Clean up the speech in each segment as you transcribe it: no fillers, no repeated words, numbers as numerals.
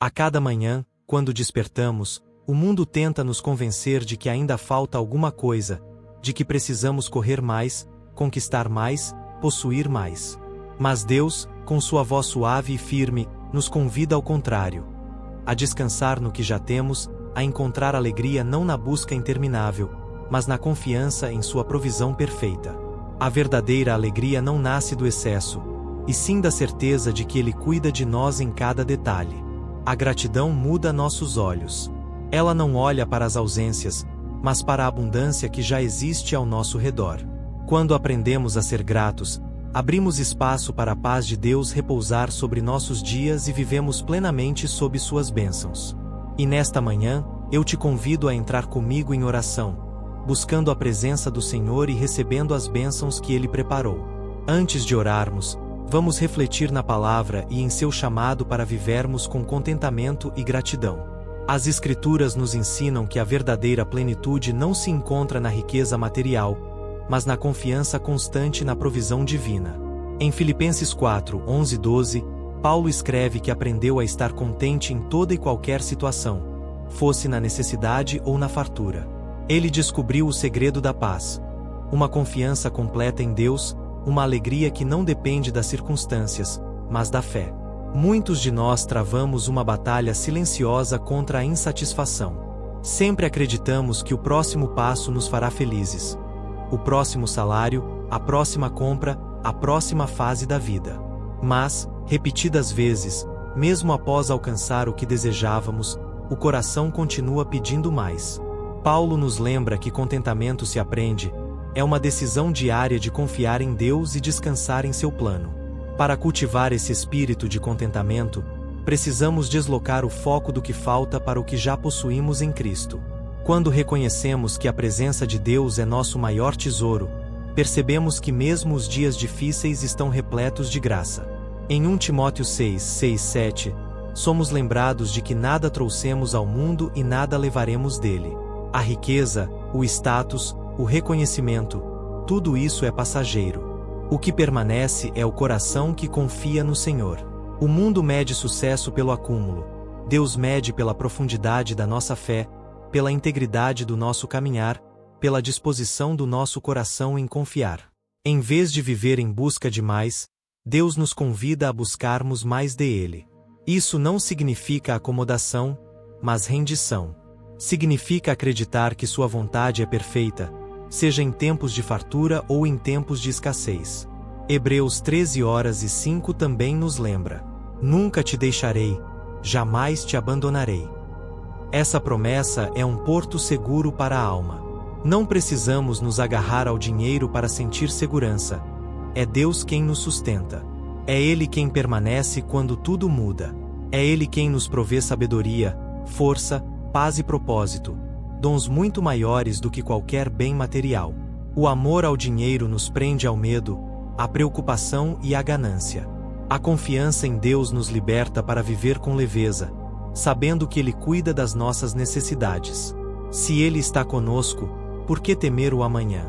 A cada manhã, quando despertamos, o mundo tenta nos convencer de que ainda falta alguma coisa, de que precisamos correr mais, conquistar mais, possuir mais. Mas Deus, com sua voz suave e firme, nos convida ao contrário. A descansar no que já temos, a encontrar alegria não na busca interminável, mas na confiança em sua provisão perfeita. A verdadeira alegria não nasce do excesso, e sim da certeza de que Ele cuida de nós em cada detalhe. A gratidão muda nossos olhos. Ela não olha para as ausências, mas para a abundância que já existe ao nosso redor. Quando aprendemos a ser gratos, abrimos espaço para a paz de Deus repousar sobre nossos dias e vivemos plenamente sob suas bênçãos. E nesta manhã, eu te convido a entrar comigo em oração, buscando a presença do Senhor e recebendo as bênçãos que Ele preparou. Antes de orarmos, vamos refletir na palavra e em seu chamado para vivermos com contentamento e gratidão. As Escrituras nos ensinam que a verdadeira plenitude não se encontra na riqueza material, mas na confiança constante na provisão divina. Em Filipenses 4, 11 e 12, Paulo escreve que aprendeu a estar contente em toda e qualquer situação, fosse na necessidade ou na fartura. Ele descobriu o segredo da paz: uma confiança completa em Deus, uma alegria que não depende das circunstâncias, mas da fé. Muitos de nós travamos uma batalha silenciosa contra a insatisfação. Sempre acreditamos que o próximo passo nos fará felizes. O próximo salário, a próxima compra, a próxima fase da vida. Mas, repetidas vezes, mesmo após alcançar o que desejávamos, o coração continua pedindo mais. Paulo nos lembra que contentamento se aprende, é uma decisão diária de confiar em Deus e descansar em seu plano. Para cultivar esse espírito de contentamento, precisamos deslocar o foco do que falta para o que já possuímos em Cristo. Quando reconhecemos que a presença de Deus é nosso maior tesouro, percebemos que mesmo os dias difíceis estão repletos de graça. Em 1 Timóteo 6, 6, 7, somos lembrados de que nada trouxemos ao mundo e nada levaremos dele. A riqueza, o status, o reconhecimento, tudo isso é passageiro. O que permanece é o coração que confia no Senhor. O mundo mede sucesso pelo acúmulo. Deus mede pela profundidade da nossa fé, pela integridade do nosso caminhar, pela disposição do nosso coração em confiar. Em vez de viver em busca de mais, Deus nos convida a buscarmos mais de Ele. Isso não significa acomodação, mas rendição. Significa acreditar que sua vontade é perfeita, seja em tempos de fartura ou em tempos de escassez. Hebreus 13:5 também nos lembra: nunca te deixarei, jamais te abandonarei. Essa promessa é um porto seguro para a alma. Não precisamos nos agarrar ao dinheiro para sentir segurança. É Deus quem nos sustenta. É Ele quem permanece quando tudo muda. É Ele quem nos provê sabedoria, força, paz e propósito, dons muito maiores do que qualquer bem material. O amor ao dinheiro nos prende ao medo, à preocupação e à ganância. A confiança em Deus nos liberta para viver com leveza, sabendo que Ele cuida das nossas necessidades. Se Ele está conosco, por que temer o amanhã?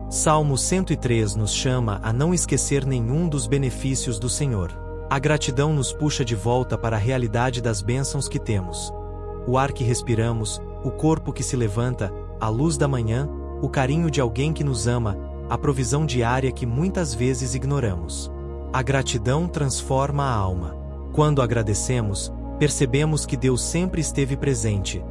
Salmo 103 nos chama a não esquecer nenhum dos benefícios do Senhor. A gratidão nos puxa de volta para a realidade das bênçãos que temos. O ar que respiramos, o corpo que se levanta, a luz da manhã, o carinho de alguém que nos ama, a provisão diária que muitas vezes ignoramos. A gratidão transforma a alma. Quando agradecemos, percebemos que Deus sempre esteve presente,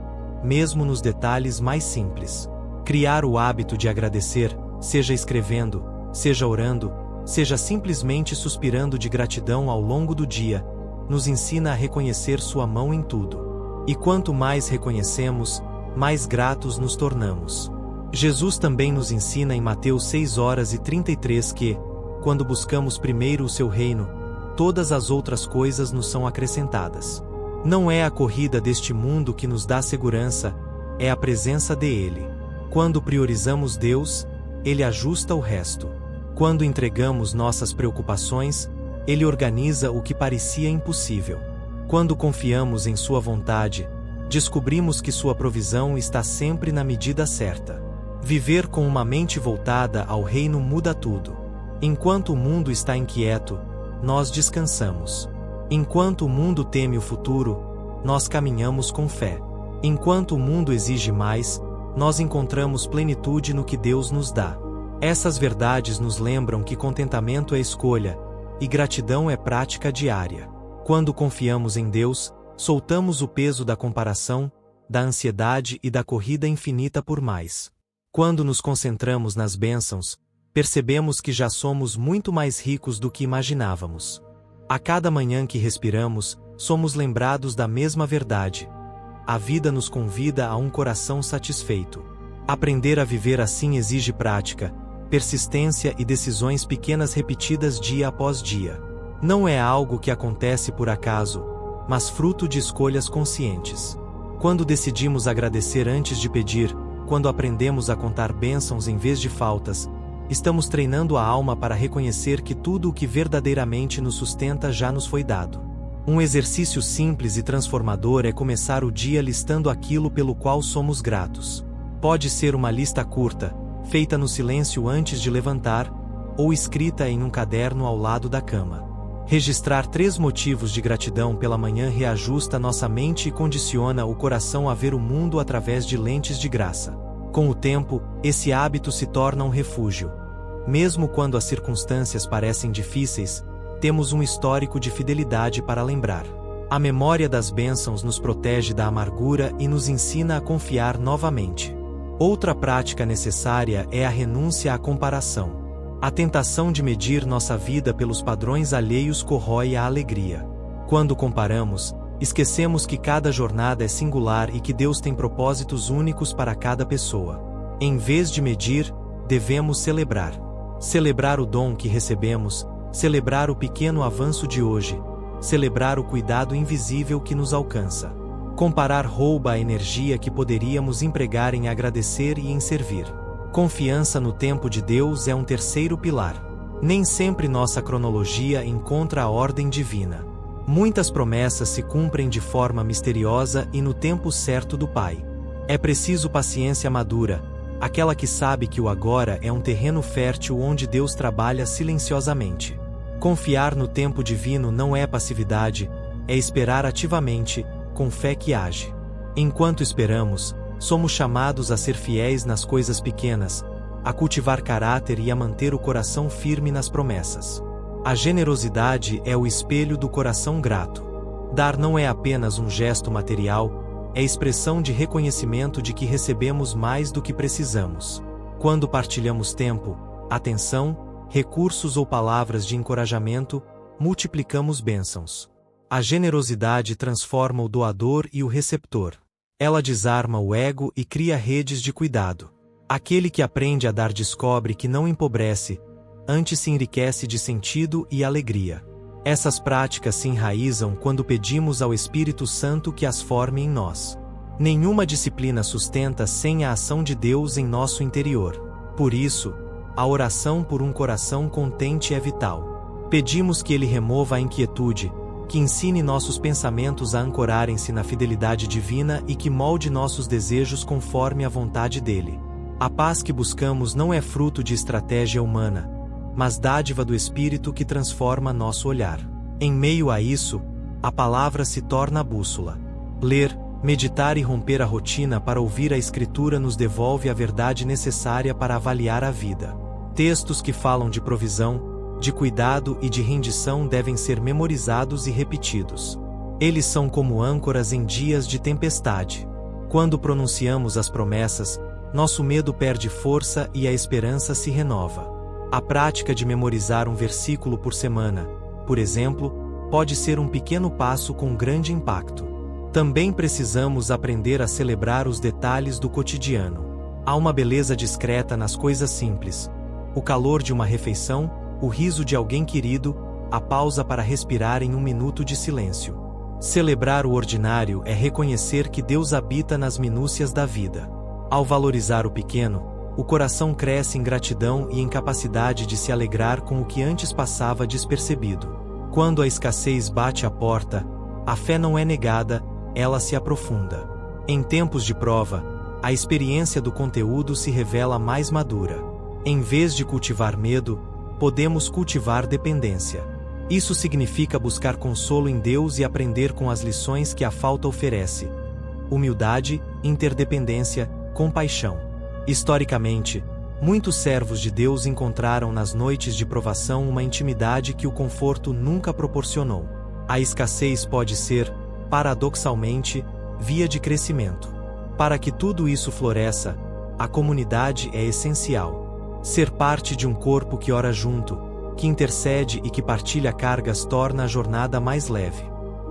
mesmo nos detalhes mais simples. Criar o hábito de agradecer, seja escrevendo, seja orando, seja simplesmente suspirando de gratidão ao longo do dia, nos ensina a reconhecer sua mão em tudo. E quanto mais reconhecemos, mais gratos nos tornamos. Jesus também nos ensina em Mateus 6:33 que, quando buscamos primeiro o seu reino, todas as outras coisas nos são acrescentadas. Não é a corrida deste mundo que nos dá segurança, é a presença dele. Quando priorizamos Deus, Ele ajusta o resto. Quando entregamos nossas preocupações, Ele organiza o que parecia impossível. Quando confiamos em sua vontade, descobrimos que sua provisão está sempre na medida certa. Viver com uma mente voltada ao reino muda tudo. Enquanto o mundo está inquieto, nós descansamos. Enquanto o mundo teme o futuro, nós caminhamos com fé. Enquanto o mundo exige mais, nós encontramos plenitude no que Deus nos dá. Essas verdades nos lembram que contentamento é escolha, e gratidão é prática diária. Quando confiamos em Deus, soltamos o peso da comparação, da ansiedade e da corrida infinita por mais. Quando nos concentramos nas bênçãos, percebemos que já somos muito mais ricos do que imaginávamos. A cada manhã que respiramos, somos lembrados da mesma verdade. A vida nos convida a um coração satisfeito. Aprender a viver assim exige prática, persistência e decisões pequenas repetidas dia após dia. Não é algo que acontece por acaso, mas fruto de escolhas conscientes. Quando decidimos agradecer antes de pedir, quando aprendemos a contar bênçãos em vez de faltas, estamos treinando a alma para reconhecer que tudo o que verdadeiramente nos sustenta já nos foi dado. Um exercício simples e transformador é começar o dia listando aquilo pelo qual somos gratos. Pode ser uma lista curta, feita no silêncio antes de levantar, ou escrita em um caderno ao lado da cama. Registrar 3 motivos de gratidão pela manhã reajusta nossa mente e condiciona o coração a ver o mundo através de lentes de graça. Com o tempo, esse hábito se torna um refúgio. Mesmo quando as circunstâncias parecem difíceis, temos um histórico de fidelidade para lembrar. A memória das bênçãos nos protege da amargura e nos ensina a confiar novamente. Outra prática necessária é a renúncia à comparação. A tentação de medir nossa vida pelos padrões alheios corrói a alegria. Quando comparamos, esquecemos que cada jornada é singular e que Deus tem propósitos únicos para cada pessoa. Em vez de medir, devemos celebrar. Celebrar o dom que recebemos, celebrar o pequeno avanço de hoje, celebrar o cuidado invisível que nos alcança. Comparar rouba a energia que poderíamos empregar em agradecer e em servir. Confiança no tempo de Deus é um terceiro pilar. Nem sempre nossa cronologia encontra a ordem divina. Muitas promessas se cumprem de forma misteriosa e no tempo certo do Pai. É preciso paciência madura, aquela que sabe que o agora é um terreno fértil onde Deus trabalha silenciosamente. Confiar no tempo divino não é passividade, é esperar ativamente, com fé que age. Enquanto esperamos, somos chamados a ser fiéis nas coisas pequenas, a cultivar caráter e a manter o coração firme nas promessas. A generosidade é o espelho do coração grato. Dar não é apenas um gesto material, é expressão de reconhecimento de que recebemos mais do que precisamos. Quando partilhamos tempo, atenção, recursos ou palavras de encorajamento, multiplicamos bênçãos. A generosidade transforma o doador e o receptor. Ela desarma o ego e cria redes de cuidado. Aquele que aprende a dar descobre que não empobrece, antes se enriquece de sentido e alegria. Essas práticas se enraizam quando pedimos ao Espírito Santo que as forme em nós. Nenhuma disciplina sustenta sem a ação de Deus em nosso interior. Por isso, a oração por um coração contente é vital. Pedimos que Ele remova a inquietude, que ensine nossos pensamentos a ancorarem-se na fidelidade divina e que molde nossos desejos conforme a vontade dele. A paz que buscamos não é fruto de estratégia humana, mas dádiva do Espírito que transforma nosso olhar. Em meio a isso, a palavra se torna a bússola. Ler, meditar e romper a rotina para ouvir a Escritura nos devolve a verdade necessária para avaliar a vida. Textos que falam de provisão, de cuidado e de rendição devem ser memorizados e repetidos. Eles são como âncoras em dias de tempestade. Quando pronunciamos as promessas, nosso medo perde força e a esperança se renova. A prática de memorizar um versículo por semana, por exemplo, pode ser um pequeno passo com grande impacto. Também precisamos aprender a celebrar os detalhes do cotidiano. Há uma beleza discreta nas coisas simples. O calor de uma refeição, o riso de alguém querido, a pausa para respirar em um minuto de silêncio. Celebrar o ordinário é reconhecer que Deus habita nas minúcias da vida. Ao valorizar o pequeno, o coração cresce em gratidão e em capacidade de se alegrar com o que antes passava despercebido. Quando a escassez bate à porta, a fé não é negada, ela se aprofunda. Em tempos de prova, a experiência do conteúdo se revela mais madura. Em vez de cultivar medo, podemos cultivar dependência. Isso significa buscar consolo em Deus e aprender com as lições que a falta oferece. Humildade, interdependência, compaixão. Historicamente, muitos servos de Deus encontraram nas noites de provação uma intimidade que o conforto nunca proporcionou. A escassez pode ser, paradoxalmente, via de crescimento. Para que tudo isso floresça, a comunidade é essencial. Ser parte de um corpo que ora junto, que intercede e que partilha cargas torna a jornada mais leve.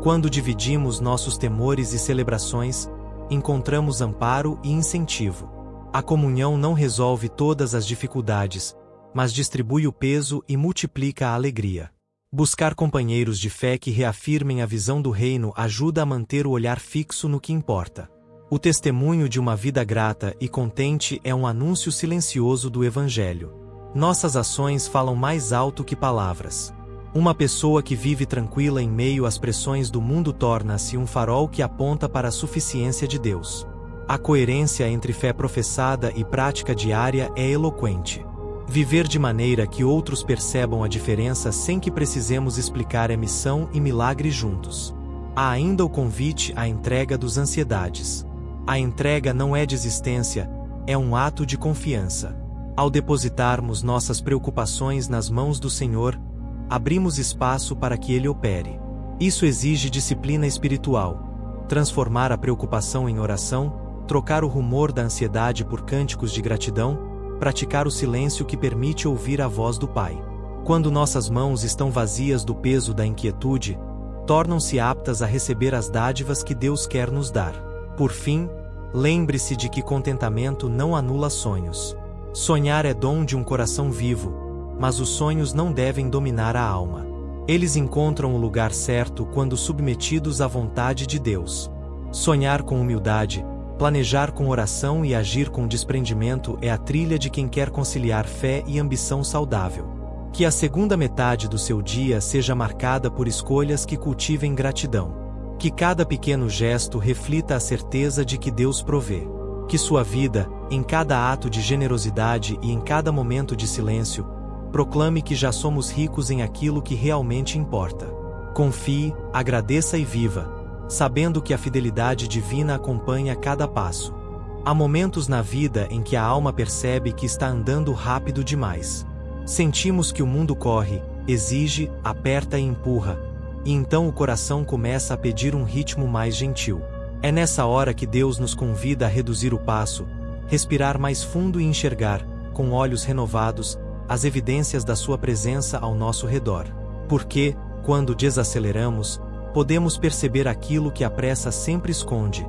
Quando dividimos nossos temores e celebrações, encontramos amparo e incentivo. A comunhão não resolve todas as dificuldades, mas distribui o peso e multiplica a alegria. Buscar companheiros de fé que reafirmem a visão do reino ajuda a manter o olhar fixo no que importa. O testemunho de uma vida grata e contente é um anúncio silencioso do Evangelho. Nossas ações falam mais alto que palavras. Uma pessoa que vive tranquila em meio às pressões do mundo torna-se um farol que aponta para a suficiência de Deus. A coerência entre fé professada e prática diária é eloquente. Viver de maneira que outros percebam a diferença sem que precisemos explicar é missão e milagre juntos. Há ainda o convite à entrega dos ansiedades. A entrega não é desistência, é um ato de confiança. Ao depositarmos nossas preocupações nas mãos do Senhor, abrimos espaço para que Ele opere. Isso exige disciplina espiritual. Transformar a preocupação em oração, trocar o rumor da ansiedade por cânticos de gratidão, praticar o silêncio que permite ouvir a voz do Pai. Quando nossas mãos estão vazias do peso da inquietude, tornam-se aptas a receber as dádivas que Deus quer nos dar. Por fim, lembre-se de que contentamento não anula sonhos. Sonhar é dom de um coração vivo, mas os sonhos não devem dominar a alma. Eles encontram o lugar certo quando submetidos à vontade de Deus. Sonhar com humildade, planejar com oração e agir com desprendimento é a trilha de quem quer conciliar fé e ambição saudável. Que a segunda metade do seu dia seja marcada por escolhas que cultivem gratidão. Que cada pequeno gesto reflita a certeza de que Deus provê. Que sua vida, em cada ato de generosidade e em cada momento de silêncio, proclame que já somos ricos em aquilo que realmente importa. Confie, agradeça e viva, sabendo que a fidelidade divina acompanha cada passo. Há momentos na vida em que a alma percebe que está andando rápido demais. Sentimos que o mundo corre, exige, aperta e empurra, e então o coração começa a pedir um ritmo mais gentil. É nessa hora que Deus nos convida a reduzir o passo, respirar mais fundo e enxergar, com olhos renovados, as evidências da sua presença ao nosso redor. Porque, quando desaceleramos, podemos perceber aquilo que a pressa sempre esconde.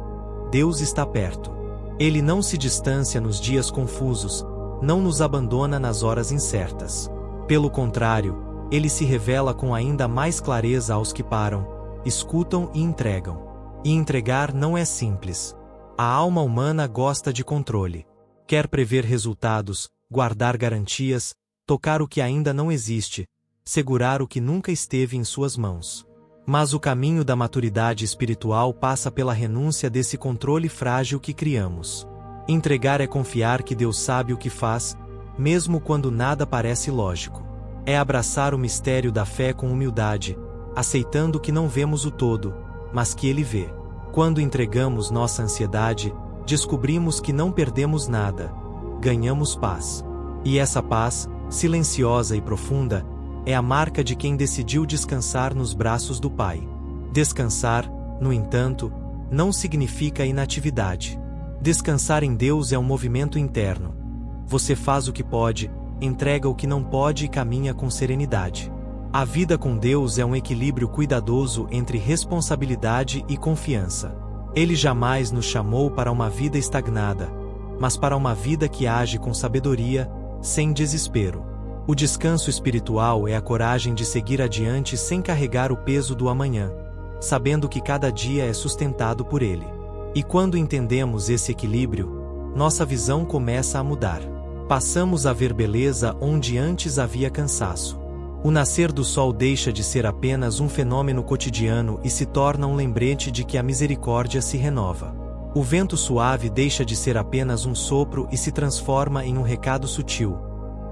Deus está perto. Ele não se distancia nos dias confusos, não nos abandona nas horas incertas. Pelo contrário, Ele se revela com ainda mais clareza aos que param, escutam e entregam. E entregar não é simples. A alma humana gosta de controle. Quer prever resultados, guardar garantias, tocar o que ainda não existe, segurar o que nunca esteve em suas mãos. Mas o caminho da maturidade espiritual passa pela renúncia desse controle frágil que criamos. Entregar é confiar que Deus sabe o que faz, mesmo quando nada parece lógico. É abraçar o mistério da fé com humildade, aceitando que não vemos o todo, mas que Ele vê. Quando entregamos nossa ansiedade, descobrimos que não perdemos nada, ganhamos paz. E essa paz, silenciosa e profunda, é a marca de quem decidiu descansar nos braços do Pai. Descansar, no entanto, não significa inatividade. Descansar em Deus é um movimento interno. Você faz o que pode, entrega o que não pode e caminha com serenidade. A vida com Deus é um equilíbrio cuidadoso entre responsabilidade e confiança. Ele jamais nos chamou para uma vida estagnada, mas para uma vida que age com sabedoria, sem desespero. O descanso espiritual é a coragem de seguir adiante sem carregar o peso do amanhã, sabendo que cada dia é sustentado por Ele. E quando entendemos esse equilíbrio, nossa visão começa a mudar. Passamos a ver beleza onde antes havia cansaço. O nascer do sol deixa de ser apenas um fenômeno cotidiano e se torna um lembrete de que a misericórdia se renova. O vento suave deixa de ser apenas um sopro e se transforma em um recado sutil.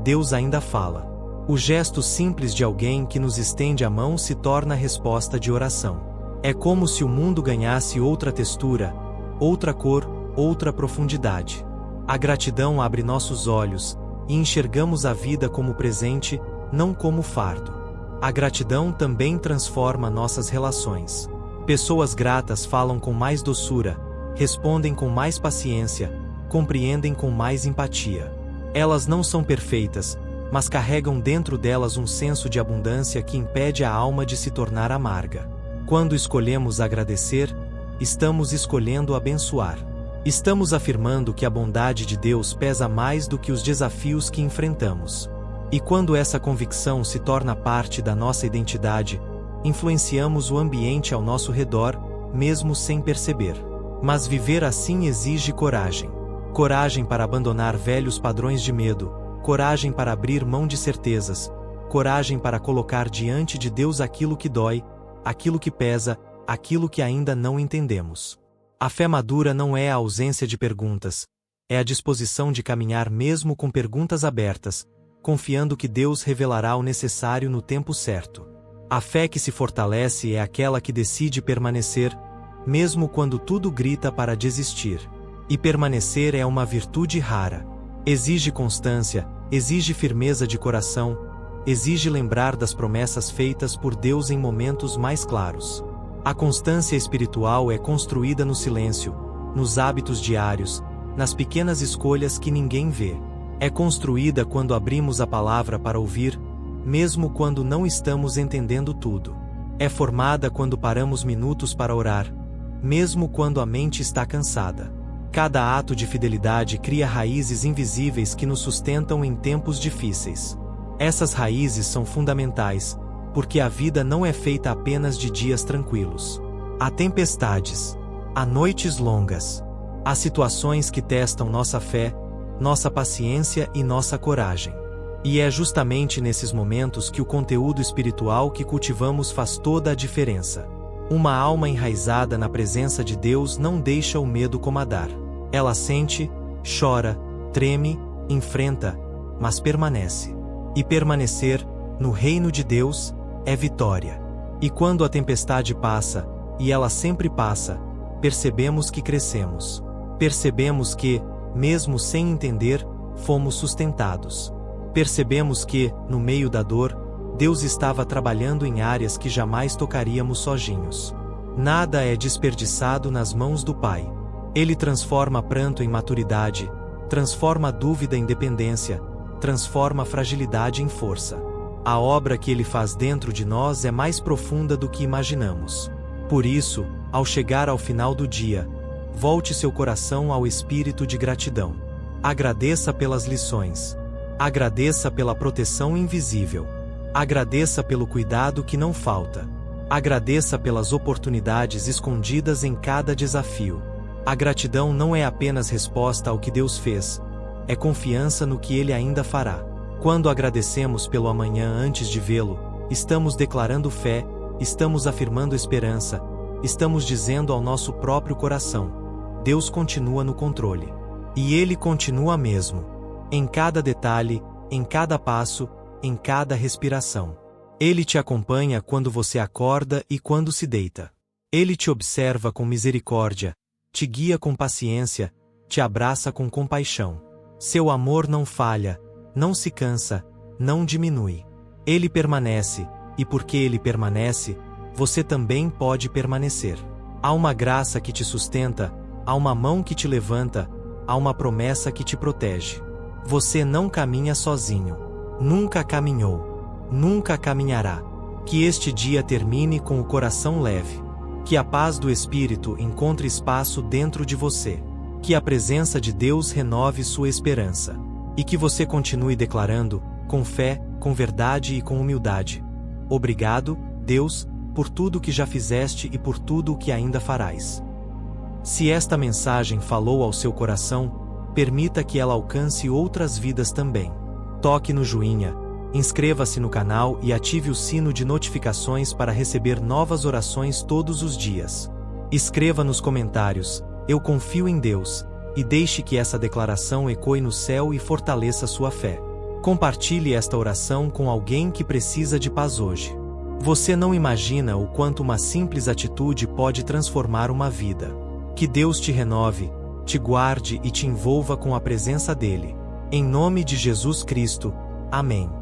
Deus ainda fala. O gesto simples de alguém que nos estende a mão se torna resposta de oração. É como se o mundo ganhasse outra textura, outra cor, outra profundidade. A gratidão abre nossos olhos, e enxergamos a vida como presente, não como fardo. A gratidão também transforma nossas relações. Pessoas gratas falam com mais doçura, respondem com mais paciência, compreendem com mais empatia. Elas não são perfeitas, mas carregam dentro delas um senso de abundância que impede a alma de se tornar amarga. Quando escolhemos agradecer, estamos escolhendo abençoar. Estamos afirmando que a bondade de Deus pesa mais do que os desafios que enfrentamos. E quando essa convicção se torna parte da nossa identidade, influenciamos o ambiente ao nosso redor, mesmo sem perceber. Mas viver assim exige coragem. Coragem para abandonar velhos padrões de medo, coragem para abrir mão de certezas, coragem para colocar diante de Deus aquilo que dói, aquilo que pesa, aquilo que ainda não entendemos. A fé madura não é a ausência de perguntas, é a disposição de caminhar mesmo com perguntas abertas, confiando que Deus revelará o necessário no tempo certo. A fé que se fortalece é aquela que decide permanecer, mesmo quando tudo grita para desistir. E permanecer é uma virtude rara. Exige constância, exige firmeza de coração, exige lembrar das promessas feitas por Deus em momentos mais claros. A constância espiritual é construída no silêncio, nos hábitos diários, nas pequenas escolhas que ninguém vê. É construída quando abrimos a palavra para ouvir, mesmo quando não estamos entendendo tudo. É formada quando paramos minutos para orar, mesmo quando a mente está cansada. Cada ato de fidelidade cria raízes invisíveis que nos sustentam em tempos difíceis. Essas raízes são fundamentais, porque a vida não é feita apenas de dias tranquilos. Há tempestades, há noites longas, há situações que testam nossa fé, nossa paciência e nossa coragem. E é justamente nesses momentos que o conteúdo espiritual que cultivamos faz toda a diferença. Uma alma enraizada na presença de Deus não deixa o medo comandar. Ela sente, chora, treme, enfrenta, mas permanece. E permanecer, no reino de Deus, é vitória. E quando a tempestade passa, e ela sempre passa, percebemos que crescemos. Percebemos que, mesmo sem entender, fomos sustentados. Percebemos que, no meio da dor, Deus estava trabalhando em áreas que jamais tocaríamos sozinhos. Nada é desperdiçado nas mãos do Pai. Ele transforma pranto em maturidade, transforma dúvida em dependência, transforma fragilidade em força. A obra que Ele faz dentro de nós é mais profunda do que imaginamos. Por isso, ao chegar ao final do dia, volte seu coração ao espírito de gratidão. Agradeça pelas lições. Agradeça pela proteção invisível. Agradeça pelo cuidado que não falta. Agradeça pelas oportunidades escondidas em cada desafio. A gratidão não é apenas resposta ao que Deus fez, é confiança no que Ele ainda fará. Quando agradecemos pelo amanhã antes de vê-lo, estamos declarando fé, estamos afirmando esperança, estamos dizendo ao nosso próprio coração: Deus continua no controle. E Ele continua mesmo. Em cada detalhe, em cada passo, em cada respiração. Ele te acompanha quando você acorda e quando se deita. Ele te observa com misericórdia, te guia com paciência, te abraça com compaixão. Seu amor não falha, não se cansa, não diminui. Ele permanece, e porque ele permanece, você também pode permanecer. Há uma graça que te sustenta, há uma mão que te levanta, há uma promessa que te protege. Você não caminha sozinho. Nunca caminhou. Nunca caminhará. Que este dia termine com o coração leve. Que a paz do Espírito encontre espaço dentro de você. Que a presença de Deus renove sua esperança. E que você continue declarando, com fé, com verdade e com humildade: obrigado, Deus, por tudo que já fizeste e por tudo o que ainda farás. Se esta mensagem falou ao seu coração, permita que ela alcance outras vidas também. Toque no joinha, inscreva-se no canal e ative o sino de notificações para receber novas orações todos os dias. Escreva nos comentários: eu confio em Deus, e deixe que essa declaração ecoe no céu e fortaleça sua fé. Compartilhe esta oração com alguém que precisa de paz hoje. Você não imagina o quanto uma simples atitude pode transformar uma vida. Que Deus te renove, te guarde e te envolva com a presença dele. Em nome de Jesus Cristo. Amém.